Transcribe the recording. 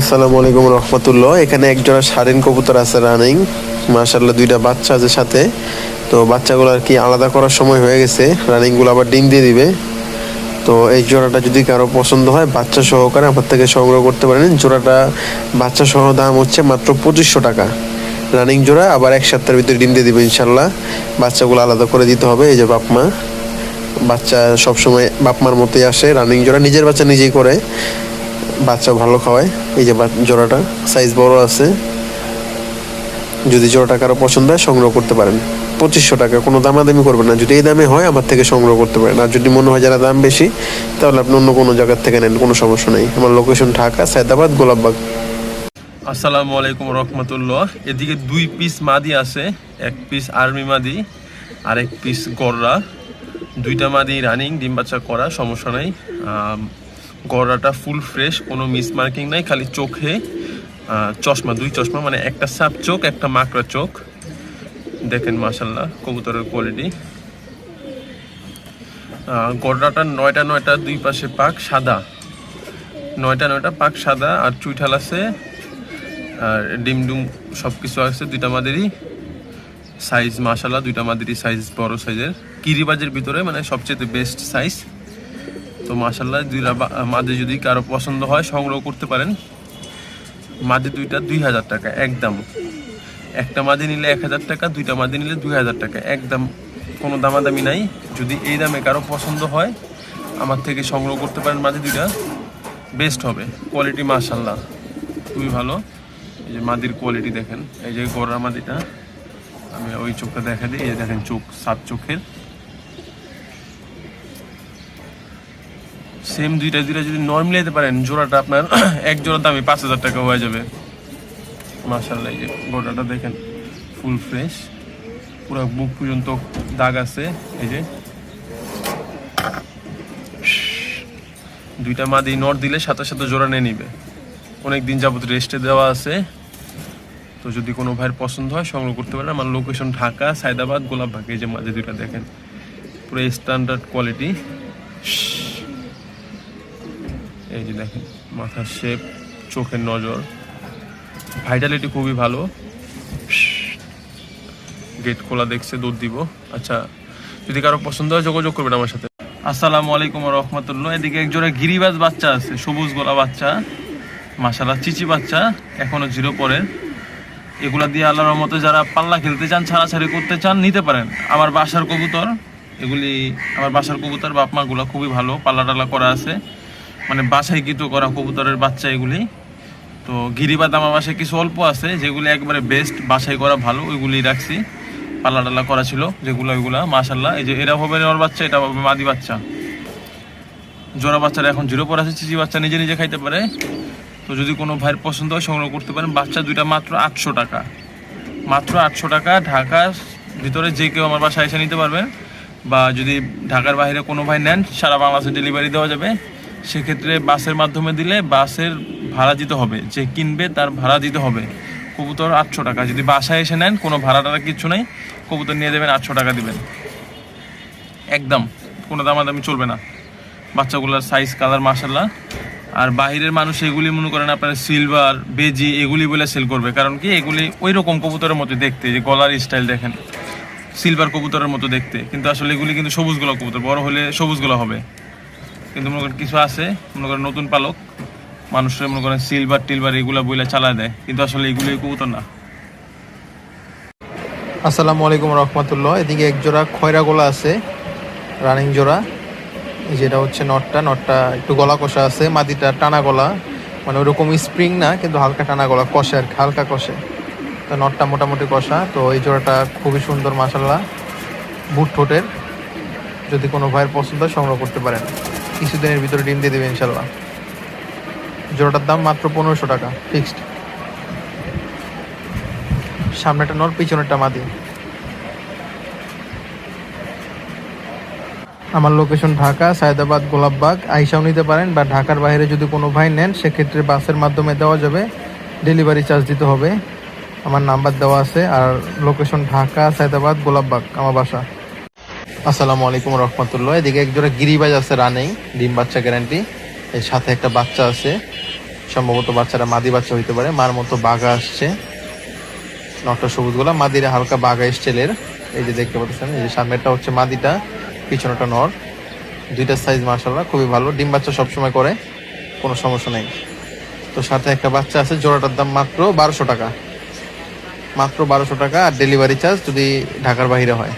আসসালামু আলাইকুম রহমতুল্লাহ। এখানে একজোড়া স্বাধীন কবুতর আছে রানিং, মাশাআল্লাহ দুইটা বাচ্চা আছে সাথে। তো বাচ্চাগুলো আর কি আলাদা করার সময় হয়ে গেছে, রানিংগুলো আবার ডিম দিয়ে দিবে। তো এই জোড়াটা যদি কারো পছন্দ হয় বাচ্চা সহকারে আমার থেকে সংগ্রহ করতে পারেন। জোড়াটা বাচ্চা সহ দাম হচ্ছে মাত্র 2500 টাকা। রানিং জোড়া, আবার এক সপ্তাহের ভিতরে ডিম দিয়ে দিবে ইনশাল্লাহ। বাচ্চাগুলো আলাদা করে দিতে হবে। এই যে বাপ মা, বাচ্চা সবসময় বাপ মার মতোই আসে। রানিং জোড়া, নিজের বাচ্চা নিজেই করে, বাচ্চা ভালো খাওয়ায়। এই যে জোড়াটা সাইজ বড় আছে। যদি জোড়াটা কারো পছন্দ হয় সংগ্রহ করতে পারেন। 2500 টাকা, কোনো দামাদামি করবেন না। যদি এই দামে হয় আমার থেকে সংগ্রহ করতে পারেন, আর যদি মনে হয় যারা দাম বেশি তাহলে আপনি অন্য কোনো জায়গার থেকে নেন, কোনো সমস্যা নেই। আমার লোকেশন ঢাকা, সায়দাবাদ, গোলাপবাগ। আসসালামু আলাইকুম রহমতুল্লাহ। এদিকে 2 পিস মাদি আছে, 1 পিস আর্মি মাদি আর 1 পিস গররা। 2টা মাদি রানিং, ডিম বাচ্চা করা, সমস্যা নাই। গররাটা ফুল ফ্রেশ, কোনো মিস মার্কিং নাই, খালি চোখে চশমা, 2 চশমা, মানে একটা সাপ চোখ একটা মাকড়া চোখ। দেখেন মাশাল্লাহ কবুতরের কোয়ালিটি। গররাটা 9টা 2 পাশে পাক সাদা, 9টা পাক সাদা, আর চুইঠাল আছে, আর ডিম ডুম সব কিছু আছে। 2টা মাদেরই সাইজ মাশাল্লাহ, 2টা মাদেরই সাইজ বড় সাইজের, কিরিবাজের ভিতরে মানে সবচেয়ে বেস্ট সাইজ। তো মাশাল্লাহ 2টা মাদে যদি কারো পছন্দ হয় সংগ্রহ করতে পারেন। মাদে 2টা 2000 টাকা একদম। একটা মাদে নিলে 1000 টাকা, 2টা মাদে নিলে 2000 টাকা একদম, কোনো দামাদামি নাই। যদি এই দামে কারো পছন্দ হয় আমার থেকে সংগ্রহ করতে পারেন। মাদে 2টা বেস্ট হবে, কোয়ালিটি মাশাল্লাহ খুবই ভালো। এই যে মাদির কোয়ালিটি দেখেন, এই যে গররা মাদিটা, আমি ওই চোখটা দেখা দিই। এই যে দেখেন চোখ, 7 চোখের সেম। 2টা যদি নর্মালি যেতে পারেন জোড়াটা আপনার এক জোড়ার দামে 5000 টাকা হয়ে যাবে মাশাল্লাহ। এই যে গররাটা দেখেন ফুল ফ্রেশ, পুরো বুক পর্যন্ত দাগ আছে। এই যে 2টা মাদি নট দিলে সাথে সাথে জোড়া নিয়ে নিবে, অনেক দিন যাবত রেস্টে দেওয়া আছে। তো যদি কোনো ভাইয়ের পছন্দ হয় সংগ্রহ করতে পারেন। আমার লোকেশন ঢাকা, সায়দাবাদ, গোলাপবাগ। এই যে মাঝে 2টা দেখেন পুরো স্ট্যান্ডার্ড কোয়ালিটি। এই যে দেখেন মাথার শেপ, চোখের নজর, ভাইটালিটি খুবই ভালো। গেট খোলা দেখছে, দুধ দিব। আচ্ছা, যদি কারো পছন্দ হয় যোগাযোগ করবেন আমার সাথে। আসসালামু আলাইকুম রহমতুল্লাহ। এদিকে একজোড়া গিরিবাজ বাচ্চা আছে, সবুজ গলা বাচ্চা মাশাল্লাহ, চিচি বাচ্চা, এখনো 0 পরের। এগুলা দিয়ে আল্লাহর রহমতে যারা পাল্লা খেলতে চান, ছাড়াছাড়ি করতে চান নিতে পারেন। আমার বাসার কবুতর এগুলি, আমার বাসার কবুতর বাপ মাগুলো খুবই ভালো, পাল্লা টাল্লা করা আছে, মানে বাসায় কিন্তু করা কবুতরের বাচ্চা এগুলি। তো গিরিবাজ আমার বাসায় কিছু অল্প আছে যেগুলি একবারে বেস্ট, বাসায় করা ভালো, ওইগুলি রাখছি। পাল্লা টাল্লা করা ছিল যেগুলো, ওইগুলা মাশাল্লাহ। এই যে এরা হবে ওর বাচ্চা, এটা হবে মাদি বাচ্চা। জোড়া বাচ্চারা এখন 0 পর আছে, চিচি বাচ্চা নিজে নিজে খাইতে পারে। তো যদি কোনো ভাইয়ের পছন্দ হয় সংগ্রহ করতে পারেন। বাচ্চা 2টা মাত্র 800 টাকা, মাত্র 800 টাকা। ঢাকার ভিতরে যে কেউ আমার বাসায় এসে নিতে পারবেন, বা যদি ঢাকার বাইরে কোনো ভাই নেন সারা বাংলাদেশে ডেলিভারি দেওয়া যাবে। সেক্ষেত্রে বাসের মাধ্যমে দিলে বাসের ভাড়া দিতে হবে, যে কিনবে তার ভাড়া দিতে হবে। কবুতর 800 টাকা, যদি বাসায় এসে নেন কোনো ভাড়া টাড়া কিচ্ছু নেই, কবুতর নিয়ে দেবেন 800 টাকা দিবেন একদম, কোনো দামাদামি চলবে না। বাচ্চাগুলোর সাইজ কালার মাশাল্লাহ। আর বাহিরের মানুষ এগুলি মনে করেন আপনার সিলভার বেজি এগুলি বলে সেল করবে, কারণ কি এগুলি ওই রকম কবুতরের মতো দেখতে, যে গলার স্টাইল দেখেন সিলভার কবুতরের মতো দেখতে, কিন্তু আসলে এগুলি কিন্তু সবুজ গোলা কবুতর, বড় হলে সবুজ গোলা হবে। কিন্তু মনে করেন কিছু আছে মনে করেন নতুন পালক মানুষের মনে করেন সিলভার টিলভার এগুলা বইলা চালায় দেয়, কিন্তু আসলে এগুলি কবুতর না। আসসালামু আলাইকুম রহমতুল্লাহ। এদিকে এক জোড়া খয়রা গোলা আছে, রানিং জোড়া। যেটা হচ্ছে নটটা একটু গলা কষা আছে, মাদিটা টানা গলা, মানে ওরকম স্প্রিং না কিন্তু হালকা টানা গলা, কষে আর হালকা কষে। তো নটটা মোটামুটি কষা। তো এই জোড়াটা খুবই সুন্দর মাশাল্লাহ, বুট ঠোঁটের। যদি কোনো ভাইয়ের পছন্দ হয় সংগ্রহ করতে পারেন, কিছুদিনের ভিতরে ডিম দিয়ে দেবে ইনশাল্লাহ। জোড়াটার দাম মাত্র 1500 টাকা ফিক্সড। সামনেটা নর, পিছনেরটা মাদি। আমার লোকেশন ঢাকা, সায়দাবাদ, গোলাপবাগ। আইসাও নিতে পারেন, বা ঢাকার বাইরে যদি কোনো ভাই নেন সেক্ষেত্রে বাসের মাধ্যমে দেওয়া যাবে, ডেলিভারি চার্জ দিতে হবে। আমার নাম্বার দেওয়া আছে। আর লোকেশন ঢাকা, সায়দাবাদ, গোলাপবাগ আমার বাসা। আসসালামু আলাইকুম রহমতুল্লাহ। এদিকে একজোড়া গিরিবাজ আছে রানিং, ডিম বাচ্চা গ্যারান্টি, এর সাথে একটা বাচ্চা আছে। সম্ভবত বাচ্চারা মাদি বাচ্চা হইতে পারে। মার মতো বাঘা আসছে, নটটা সবুজ গোলা, মাদিরা হালকা বাঘা স্টাইলের। এই যে দেখতে পাচ্ছেন, এই যে সামনেরটা হচ্ছে মাদিটা, পিছনেটা নর। দুইটা সাইজ মাশাআল্লাহ খুবই ভালো, ডিম বাচ্চা সবসময় করে, কোনো সমস্যা নেই। তো সাথে একটা বাচ্চা আছে, জোড়াটার দাম মাত্র 1200 টাকা, মাত্র 1200 টাকা, আর ডেলিভারি চার্জ যদি ঢাকার বাইরে হয়।